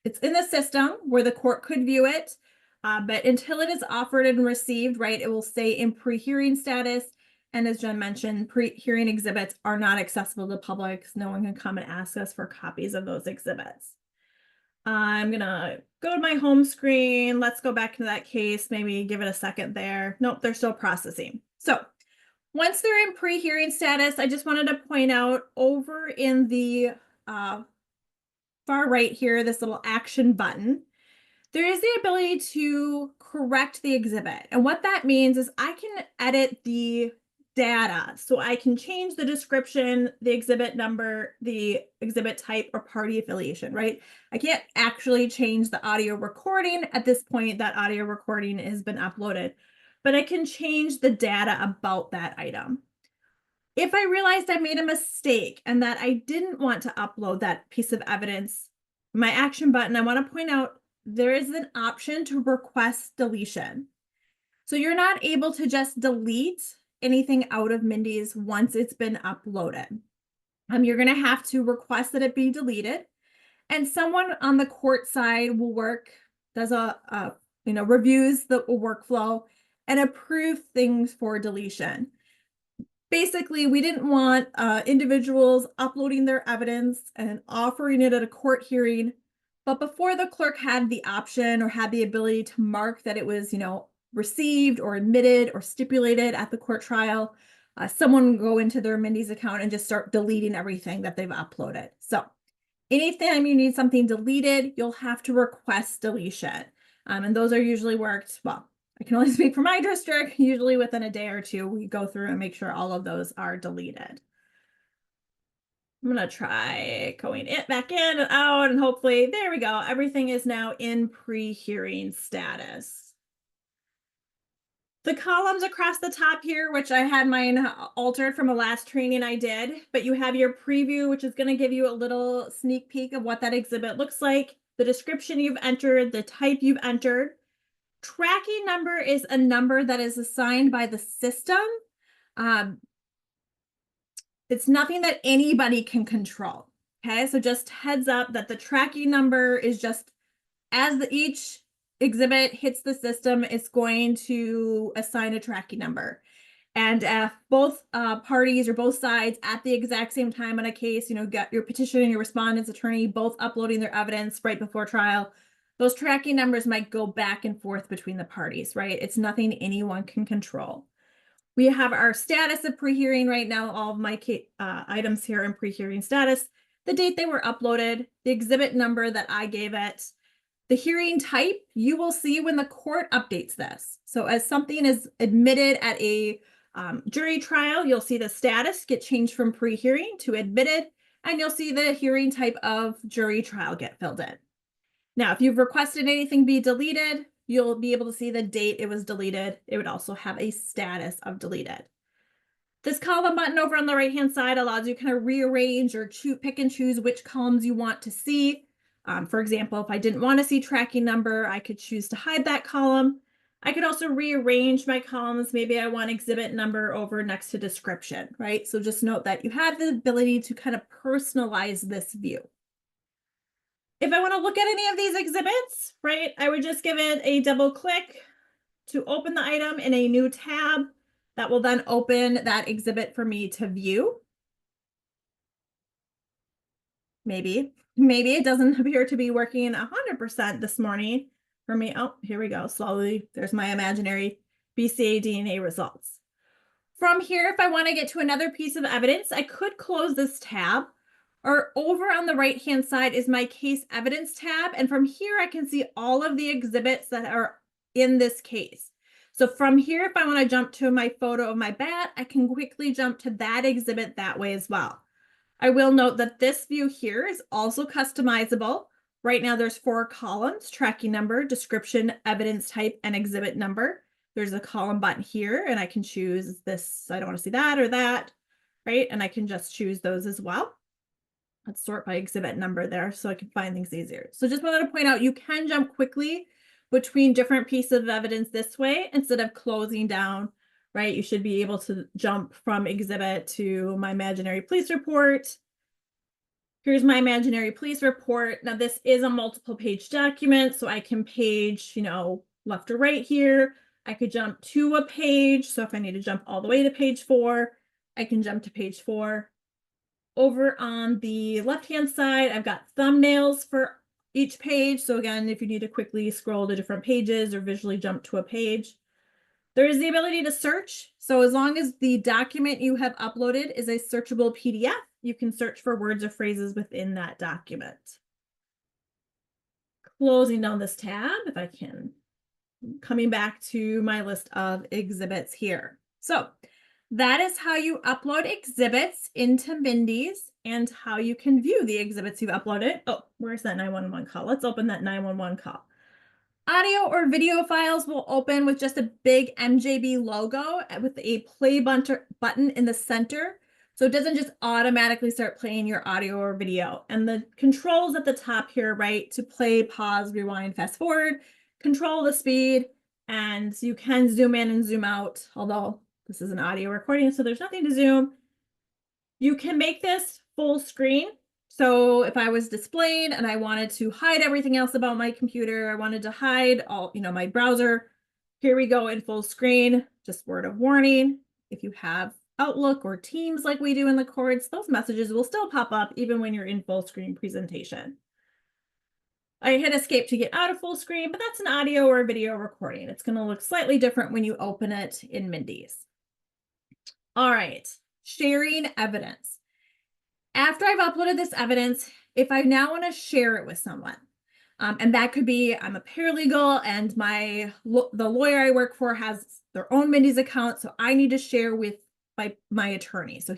it's in the system where the court could view it, but until it is offered and received, right, it will stay in pre-hearing status. And as Jen mentioned, pre-hearing exhibits are not accessible to the public. So no one can come and ask us for copies of those exhibits. I'm going to go to my home screen. Let's go back to that case, maybe give it a second there. Nope, they're still processing. So once they're in pre-hearing status, I just wanted to point out over in the far right here, this little action button, there is the ability to correct the exhibit. And what that means is I can edit the data. So I can change the description, the exhibit number, the exhibit type, or party affiliation, right? I can't actually change the audio recording. At this point, that audio recording has been uploaded, but I can change the data about that item. If I realized I made a mistake and that I didn't want to upload that piece of evidence, my action button, I want to point out there is an option to request deletion. So you're not able to just delete anything out of MNDES once it's been uploaded. You're going to have to request that it be deleted, and someone on the court side will reviews the workflow and approve things for deletion. Basically, we didn't want individuals uploading their evidence and offering it at a court hearing, but before the clerk had the option or had the ability to mark that it was, received or admitted or stipulated at the court trial, someone would go into their MNDES account and just start deleting everything that they've uploaded. So anytime you need something deleted, you'll have to request deletion. And those are usually worked, well, I can only speak for my district. Usually within a day or two, we go through and make sure all of those are deleted. I'm gonna try going it back in and out, and hopefully, there we go. Everything is now in pre-hearing status. The columns across the top here, which I had mine altered from a last training I did, but you have your preview, which is going to give you a little sneak peek of what that exhibit looks like, the description you've entered, the type you've entered. Tracking number is a number that is assigned by the system. It's nothing that anybody can control. Okay, so just heads up that the tracking number is just as each exhibit hits the system, it's going to assign a tracking number. And if both parties or both sides at the exact same time on a case, got your petition and your respondent's attorney both uploading their evidence right before trial, those tracking numbers might go back and forth between the parties, right? It's nothing anyone can control. We have our status of pre-hearing right now. All of my items here in pre-hearing status, the date they were uploaded, the exhibit number that I gave it, the hearing type, you will see when the court updates this. So as something is admitted at a jury trial, you'll see the status get changed from pre-hearing to admitted, and you'll see the hearing type of jury trial get filled in. Now, if you've requested anything be deleted, you'll be able to see the date it was deleted. It would also have a status of deleted. This column button over on the right-hand side allows you to kind of rearrange or pick and choose which columns you want to see. For example, if I didn't want to see tracking number, I could choose to hide that column. I could also rearrange my columns. Maybe I want exhibit number over next to description, right? So just note that you have the ability to kind of personalize this view. If I want to look at any of these exhibits, right, I would just give it a double click to open the item in a new tab. That will then open that exhibit for me to view. Maybe it doesn't appear to be working 100% this morning for me. Oh, here we go. Slowly, there's my imaginary BCA DNA results. From here, if I want to get to another piece of evidence, I could close this tab, or over on the right-hand side is my case evidence tab. And from here, I can see all of the exhibits that are in this case. So from here, if I want to jump to my photo of my bat, I can quickly jump to that exhibit that way as well. I will note that this view here is also customizable. Right now there's 4 columns: tracking number, description, evidence type, and exhibit number. There's a column button here, and I can choose this. I don't want to see that or that, right? And I can just choose those as well. Let's sort by exhibit number there so I can find things easier. So just wanted to point out, you can jump quickly between different pieces of evidence this way instead of closing down, right? You should be able to jump from exhibit to my imaginary police report. Here's my imaginary police report. Now this is a multiple page document, so I can page, left or right here. I could jump to a page. So if I need to jump all the way to page 4, I can jump to page 4. Over on the left-hand side, I've got thumbnails for each page. So again, if you need to quickly scroll to different pages or visually jump to a page. There is the ability to search. So as long as the document you have uploaded is a searchable PDF, you can search for words or phrases within that document. Closing down this tab, if I can, coming back to my list of exhibits here. So that is how you upload exhibits into MNDES and how you can view the exhibits you've uploaded. Oh, where's that 911 call? Let's open that 911 call. Audio or video files will open with just a big MJB logo with a play button in the center. So it doesn't just automatically start playing your audio or video. And the controls at the top here, right, to play, pause, rewind, fast forward, control the speed, and you can zoom in and zoom out, although this is an audio recording, so there's nothing to zoom. You can make this full screen. So if I was displaying and I wanted to hide everything else about my computer, I wanted to hide all, my browser, here we go in full screen. Just word of warning, if you have Outlook or Teams like we do in the courts, those messages will still pop up even when you're in full screen presentation. I hit escape to get out of full screen, but that's an audio or a video recording. It's going to look slightly different when you open it in MNDES. All right, sharing evidence. After I've uploaded this evidence, if I now want to share it with someone, And that could be, I'm a paralegal and the lawyer I work for has their own Mindy's account, so I need to share with my attorney. So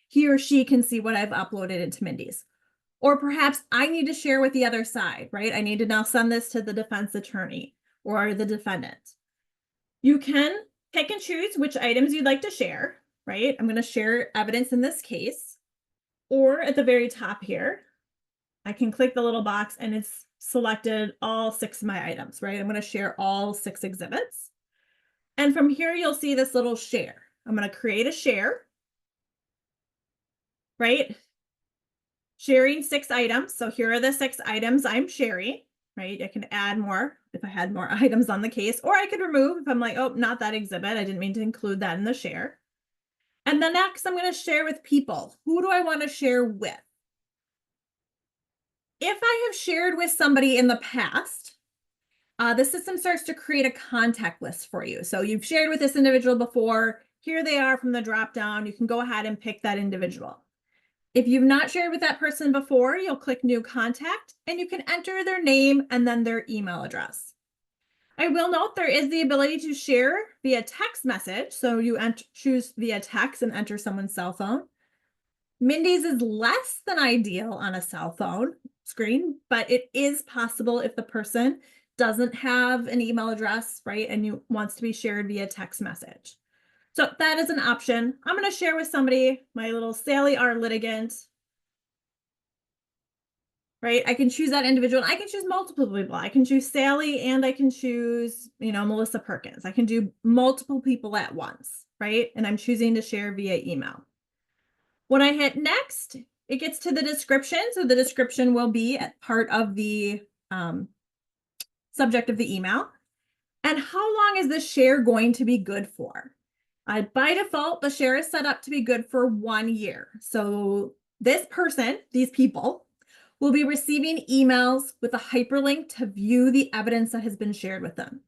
he or she can see what I've uploaded into Mindy's. Or perhaps I need to share with the other side, right? I need to now send this to the defense attorney or the defendant. You can pick and choose which items you'd like to share, right? I'm going to share evidence in this case. Or at the very top here, I can click the little box and it's selected all 6 of my items, right? I'm going to share all 6 exhibits. And from here, you'll see this little share. I'm going to create a share, right? Sharing 6 items. So here are the 6 items I'm sharing, right? I can add more if I had more items on the case, or I could remove if I'm like, oh, not that exhibit. I didn't mean to include that in the share. And then next, I'm going to share with people. Who do I want to share with? If I have shared with somebody in the past, the system starts to create a contact list for you. So you've shared with this individual before. Here they are from the drop down. You can go ahead and pick that individual. If you've not shared with that person before, you'll click New Contact and you can enter their name and then their email address. I will note there is the ability to share via text message. So you choose via text and enter someone's cell phone. MNDES is less than ideal on a cell phone screen, but it is possible if the person doesn't have an email address, right, and wants to be shared via text message. So that is an option. I'm going to share with somebody, my little Sally R litigant, right? I can choose that individual. I can choose multiple people. I can choose Sally and I can choose, Melissa Perkins. I can do multiple people at once, right? And I'm choosing to share via email. When I hit next, it gets to the description. So the description will be part of the subject of the email. And how long is this share going to be good for? By default, the share is set up to be good for 1 year. So this person, these people, will be receiving emails with a hyperlink to view the evidence that has been shared with them.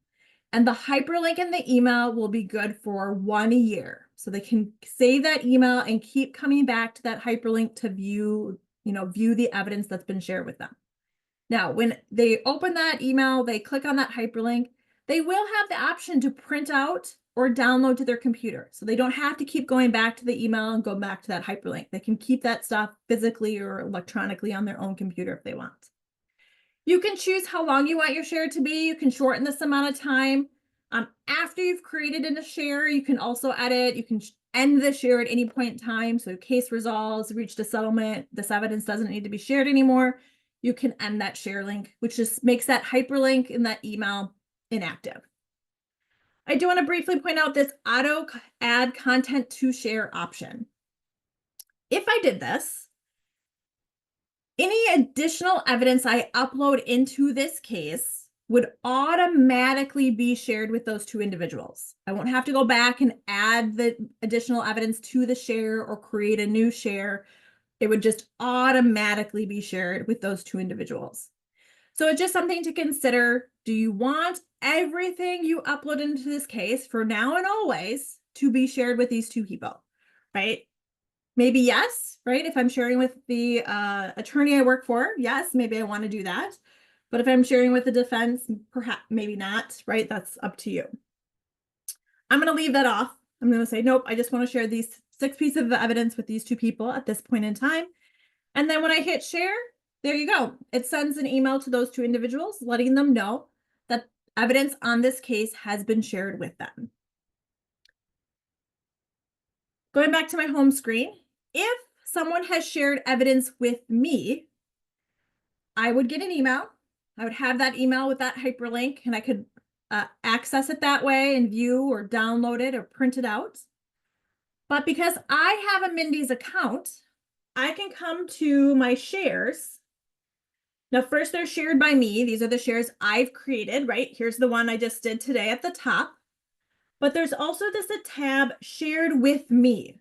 And the hyperlink in the email will be good for 1 year. So they can save that email and keep coming back to that hyperlink to view the evidence that's been shared with them. Now, when they open that email, they click on that hyperlink, they will have the option to print out or download to their computer. So they don't have to keep going back to the email and go back to that hyperlink. They can keep that stuff physically or electronically on their own computer if they want. You can choose how long you want your share to be. You can shorten this amount of time. After you've created a share, you can also edit. You can end the share at any point in time. So case resolves, reached a settlement, this evidence doesn't need to be shared anymore. You can end that share link, which just makes that hyperlink in that email inactive. I do want to briefly point out this auto add content to share option. If I did this, any additional evidence I upload into this case would automatically be shared with those 2 individuals. I won't have to go back and add the additional evidence to the share or create a new share. It would just automatically be shared with those 2 individuals. So it's just something to consider. Do you want everything you upload into this case for now and always to be shared with these 2 people, right? Maybe yes, right? If I'm sharing with the attorney I work for, yes, maybe I want to do that. But if I'm sharing with the defense, perhaps maybe not, right? That's up to you. I'm going to leave that off. I'm going to say, nope, I just want to share these 6 pieces of evidence with these 2 people at this point in time. And then when I hit share, there you go. It sends an email to those 2 individuals, letting them know that evidence on this case has been shared with them. Going back to my home screen, if someone has shared evidence with me, I would get an email. I would have that email with that hyperlink and I could access it that way and view or download it or print it out. But because I have a MNDES account, I can come to my shares. Now, first they're shared by me. These are the shares I've created, right? Here's the one I just did today at the top. But there's also this tab shared with me.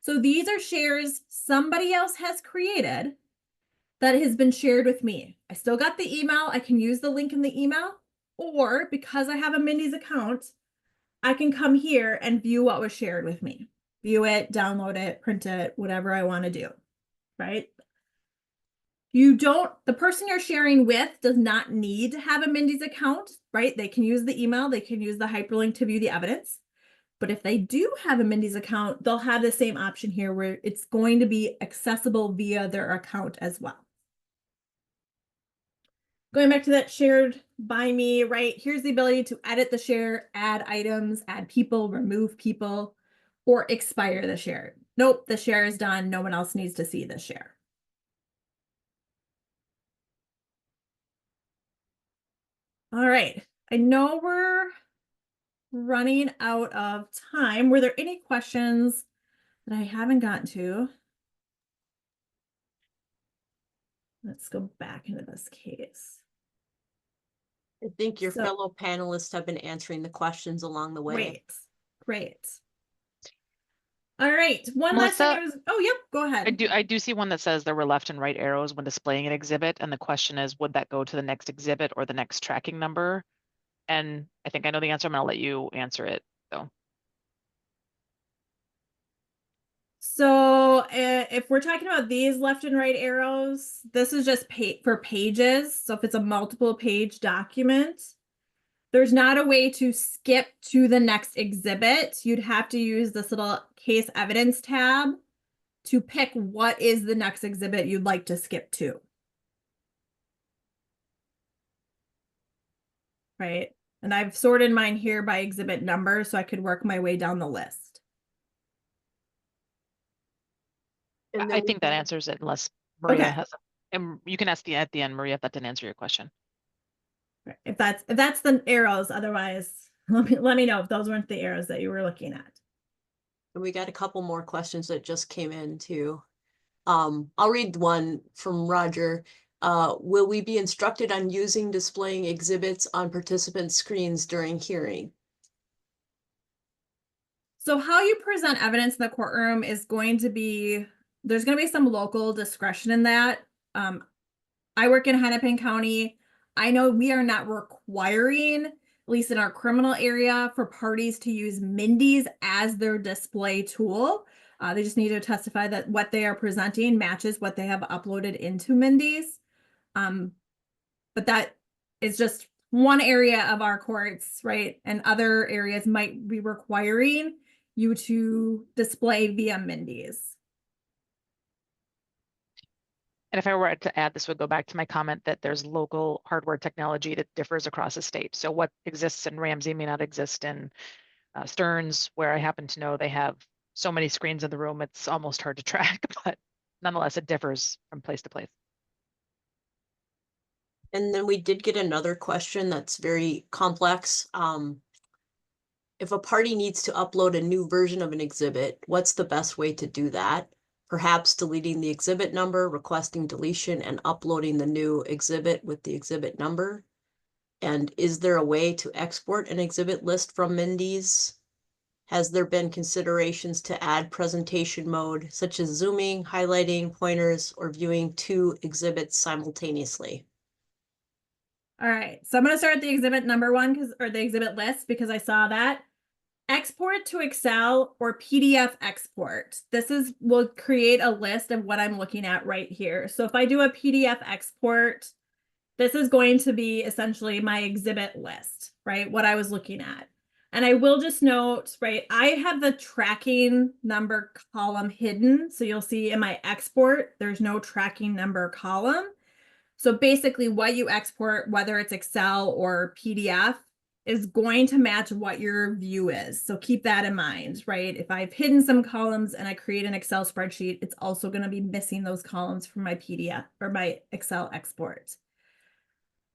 So these are shares somebody else has created that has been shared with me. I still got the email. I can use the link in the email, or because I have a MNDES account, I can come here and view what was shared with me. View it, download it, print it, whatever I want to do, right? The person you're sharing with does not need to have a MNDES account, right? They can use the email, they can use the hyperlink to view the evidence. But if they do have a MNDES account, they'll have the same option here where it's going to be accessible via their account as well. Going back to that shared by me, right? Here's the ability to edit the share, add items, add people, remove people, or expire the share. Nope, the share is done. No one else needs to see the share. All right, I know we're running out of time. Were there any questions that I haven't gotten to? Let's go back into this case. I think your So- fellow panelists have been answering the questions along the way. Great. All right, one last thing. Melissa? Oh, yep, go ahead. I do see one that says there were left and right arrows when displaying an exhibit, and the question is, would that go to the next exhibit or the next tracking number? And I think I know the answer. I'm gonna let you answer it, though. So if we're talking about these left and right arrows, this is just for pages. So if it's a multiple page document, there's not a way to skip to the next exhibit. You'd have to use this little case evidence tab to pick what is the next exhibit you'd like to skip to. Right? And I've sorted mine here by exhibit number so I could work my way down the list. And I then think that we- answers it unless Maria Okay. has, and you can ask at the end, Maria, if that didn't answer your question. Right. If that's the arrows, otherwise let me know if those weren't the arrows that you were looking at. And we got a couple more questions that just came in too. I'll read one from Roger. Will we be instructed on using displaying exhibits on participant screens during hearing? So how you present evidence in the courtroom is going to be, there's going to be some local discretion in that. I work in Hennepin County. I know we are not requiring, at least in our criminal area, for parties to use MNDES as their display tool. They just need to testify that what they are presenting matches what they have uploaded into MNDES. But that is just one area of our courts, right? And other areas might be requiring you to display via MNDES. And if I were to add, this would go back to my comment that there's local hardware technology that differs across the state. So what exists in Ramsey may not exist in Stearns, where I happen to know they have so many screens in the room, it's almost hard to track, but nonetheless, it differs from place to place. And then we did get another question that's very complex. If a party needs to upload a new version of an exhibit, what's the best way to do that? Perhaps deleting the exhibit number, requesting deletion, and uploading the new exhibit with the exhibit number? And is there a way to export an exhibit list from MNDES? Has there been considerations to add presentation mode, such as zooming, highlighting, pointers, or viewing two exhibits simultaneously? All right, so I'm going to start at the exhibit number one or the exhibit list because I saw that. Export to Excel or PDF export. Will create a list of what I'm looking at right here. So if I do a PDF export, this is going to be essentially my exhibit list, right? What I was looking at. And I will just note, right, I have the tracking number column hidden. So you'll see in my export, there's no tracking number column. So basically what you export, whether it's Excel or PDF, is going to match what your view is. So keep that in mind, right? If I've hidden some columns and I create an Excel spreadsheet, it's also going to be missing those columns from my PDF or my Excel export.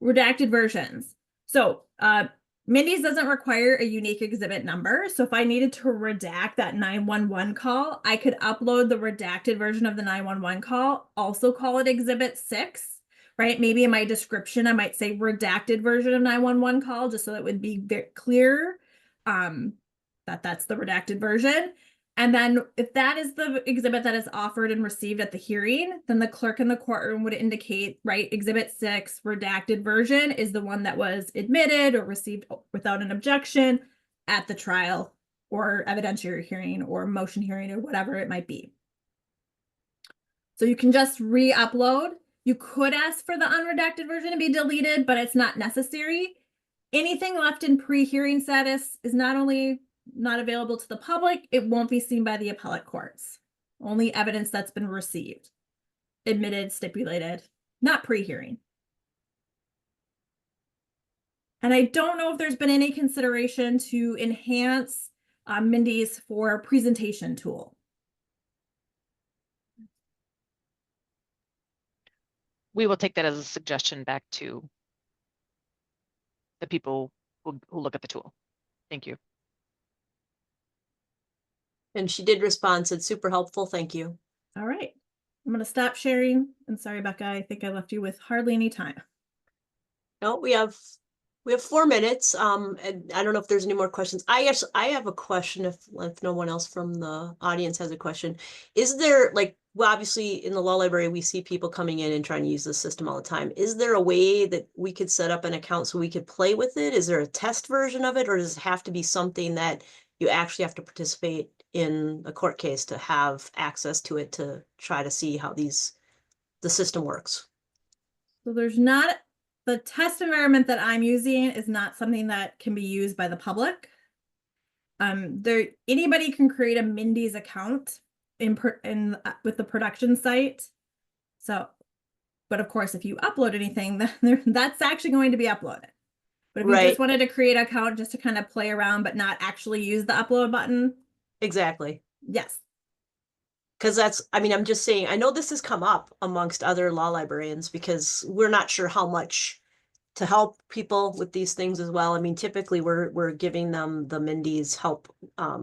Redacted versions. So MNDES doesn't require a unique exhibit number. So if I needed to redact that 911 call, I could upload the redacted version of the 911 call, also call it exhibit 6. Right? Maybe in my description, I might say redacted version of 911 call, just so it would be very clear that that's the redacted version. And then if that is the exhibit that is offered and received at the hearing, then the clerk in the courtroom would indicate, right, exhibit 6 redacted version is the one that was admitted or received without an objection at the trial or evidentiary hearing or motion hearing or whatever it might be. So you can just re-upload. You could ask for the unredacted version to be deleted, but it's not necessary. Anything left in pre-hearing status is not only not available to the public, it won't be seen by the appellate courts. Only evidence that's been received, admitted, stipulated, not pre-hearing. And I don't know if there's been any consideration to enhance MNDES for a presentation tool. We will take that as a suggestion back to the people who look at the tool. Thank you. And she did respond, said super helpful. Thank you. All right. I'm going to stop sharing. And sorry, Becca, I think I left you with hardly any time. No, we have 4 minutes. And I don't know if there's any more questions. I have a question if no one else from the audience has a question. Is there, like, well, obviously in the law library, we see people coming in and trying to use the system all the time. Is there a way that we could set up an account so we could play with it? Is there a test version of it, or does it have to be something that you actually have to participate in a court case to have access to it to try to see how the system works? So there's not, the test environment that I'm using is not something that can be used by the public. Anybody can create a MNDES account with the production site. So, but of course, if you upload anything, then that's actually going to be uploaded. But if you just wanted to create an account just to kind of play around, but not actually use the upload button. Exactly. Yes. Because that's, I mean, I'm just saying, I know this has come up amongst other law librarians because we're not sure how much to help people with these things as well. I mean, typically we're giving them the MNDES help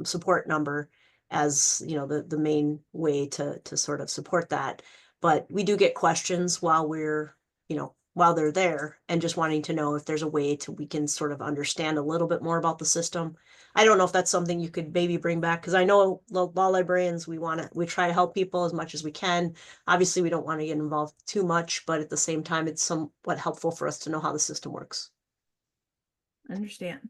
support number as, you know, the main way to sort of support that. But we do get questions while we're, you know, while they're there and just wanting to know if there's a way we can sort of understand a little bit more about the system. I don't know if that's something you could maybe bring back, because I know law librarians, we try to help people as much as we can. Obviously, we don't want to get involved too much, but at the same time, it's somewhat helpful for us to know how the system works. Understand.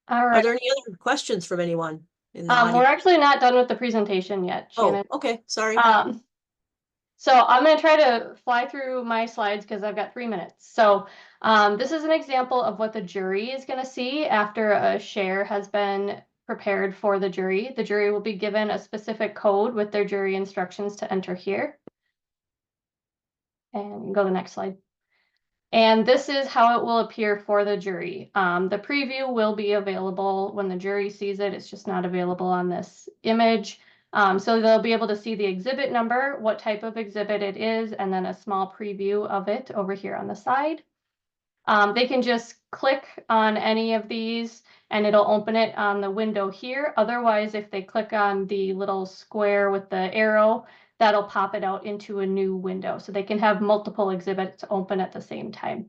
All Are right. there any other questions from anyone in the We're audience? actually not done with the presentation yet, Shannon. Oh, okay, sorry. So I'm going to try to fly through my slides because I've got 3 minutes. So this is an example of what the jury is going to see after a share has been prepared for the jury. The jury will be given a specific code with their jury instructions to enter here. And go to the next slide. And this is how it will appear for the jury. The preview will be available when the jury sees it. It's just not available on this image. So they'll be able to see the exhibit number, what type of exhibit it is, and then a small preview of it over here on the side. They can just click on any of these and it'll open it on the window here. Otherwise, if they click on the little square with the arrow, that'll pop it out into a new window. So they can have multiple exhibits open at the same time.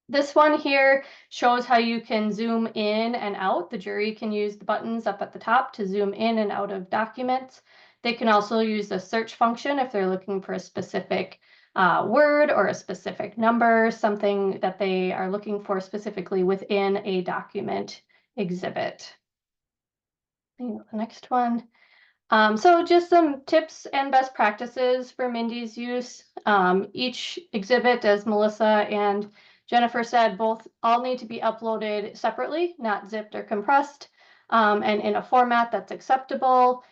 This one here shows how you can zoom in and out. The jury can use the buttons up at the top to zoom in and out of documents. They can also use the search function if they're looking for a specific word or a specific number, something that they are looking for specifically within a document exhibit. The next one. So just some tips and best practices for MNDES use. Each exhibit, as Melissa and Jennifer said, all need to be uploaded separately, not zipped or compressed, and in a format that's acceptable.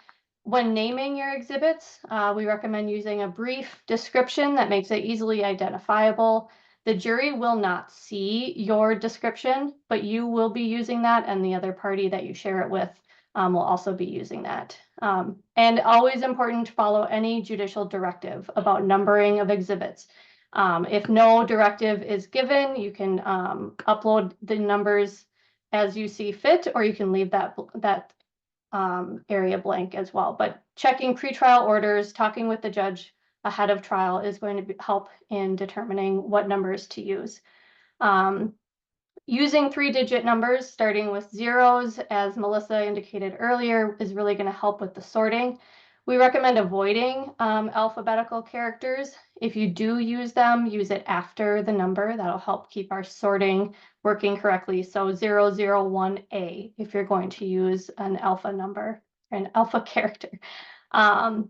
When naming your exhibits, we recommend using a brief description that makes it easily identifiable. The jury will not see your description, but you will be using that, and the other party that you share it with will also be using that. And always important to follow any judicial directive about numbering of exhibits. If no directive is given, you can upload the numbers as you see fit, or you can leave that area blank as well. But checking pretrial orders, talking with the judge ahead of trial is going to help in determining what numbers to use. Using 3-digit numbers, starting with zeros, as Melissa indicated earlier, is really going to help with the sorting. We recommend avoiding alphabetical characters. If you do use them, use it after the number. That'll help keep our sorting working correctly. So 001A if you're going to use an alpha number, an alpha character. And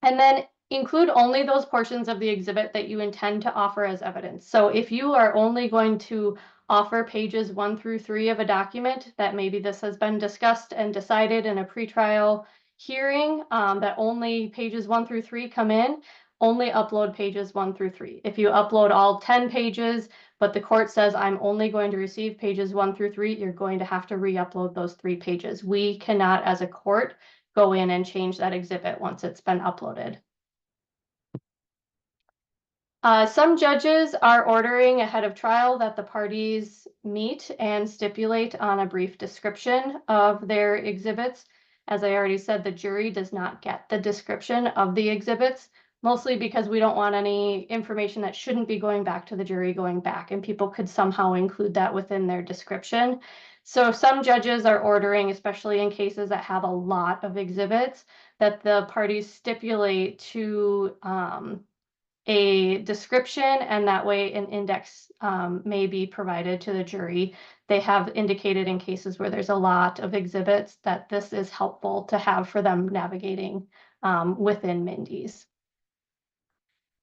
then include only those portions of the exhibit that you intend to offer as evidence. So if you are only going to offer pages 1 through 3 of a document, that maybe this has been discussed and decided in a pretrial hearing, that only pages 1 through 3 come in, only upload pages 1 through 3. If you upload all 10 pages, but the court says I'm only going to receive pages 1 through 3, you're going to have to re-upload those 3 pages. We cannot, as a court, go in and change that exhibit once it's been uploaded. Some judges are ordering ahead of trial that the parties meet and stipulate on a brief description of their exhibits. As I already said, the jury does not get the description of the exhibits, mostly because we don't want any information that shouldn't be going back to the jury going back, and people could somehow include that within their description. So some judges are ordering, especially in cases that have a lot of exhibits, that the parties stipulate to a description, and that way an index may be provided to the jury. They have indicated in cases where there's a lot of exhibits that this is helpful to have for them navigating within MNDES.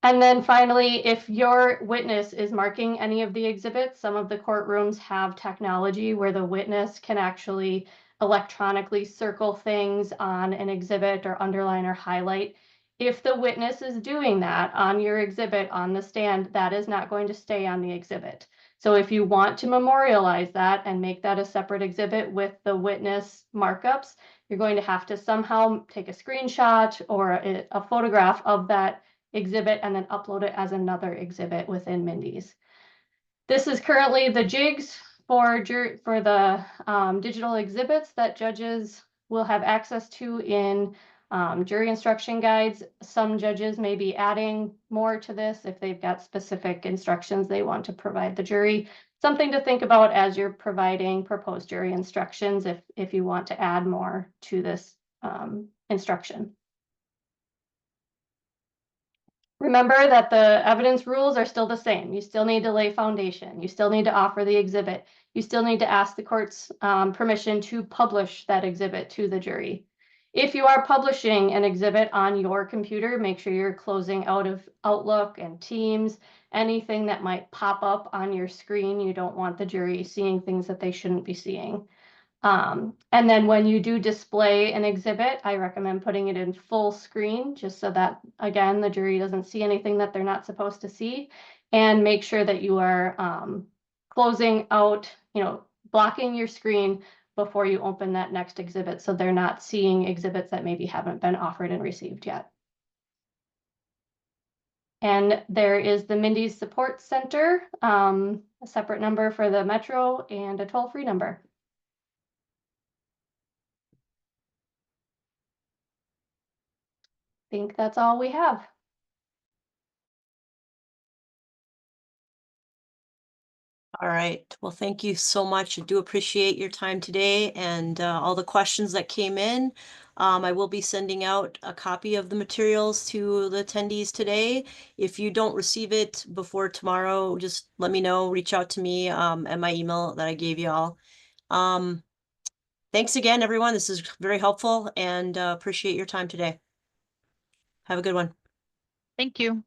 And then finally, if your witness is marking any of the exhibits, some of the courtrooms have technology where the witness can actually electronically circle things on an exhibit or underline or highlight. If the witness is doing that on your exhibit on the stand, that is not going to stay on the exhibit. So if you want to memorialize that and make that a separate exhibit with the witness markups, you're going to have to somehow take a screenshot or a photograph of that exhibit and then upload it as another exhibit within MNDES. This is currently the jigs for the digital exhibits that judges will have access to in jury instruction guides. Some judges may be adding more to this if they've got specific instructions they want to provide the jury. Something to think about as you're providing proposed jury instructions if you want to add more to this instruction. Remember that the evidence rules are still the same. You still need to lay foundation. You still need to offer the exhibit. You still need to ask the court's permission to publish that exhibit to the jury. If you are publishing an exhibit on your computer, make sure you're closing out of Outlook and Teams, anything that might pop up on your screen. You don't want the jury seeing things that they shouldn't be seeing. And then when you do display an exhibit, I recommend putting it in full screen just so that, again, the jury doesn't see anything that they're not supposed to see. And make sure that you are closing out, blocking your screen before you open that next exhibit so they're not seeing exhibits that maybe haven't been offered and received yet. And there is the MNDES Support Center, a separate number for the Metro and a toll-free number. I think that's all we have. All right. Well, thank you so much. I do appreciate your time today and all the questions that came in. I will be sending out a copy of the materials to the attendees today. If you don't receive it before tomorrow, just let me know, reach out to me at my email that I gave you all. Thanks again, everyone. This is very helpful and appreciate your time today. Have a good one. Thank you.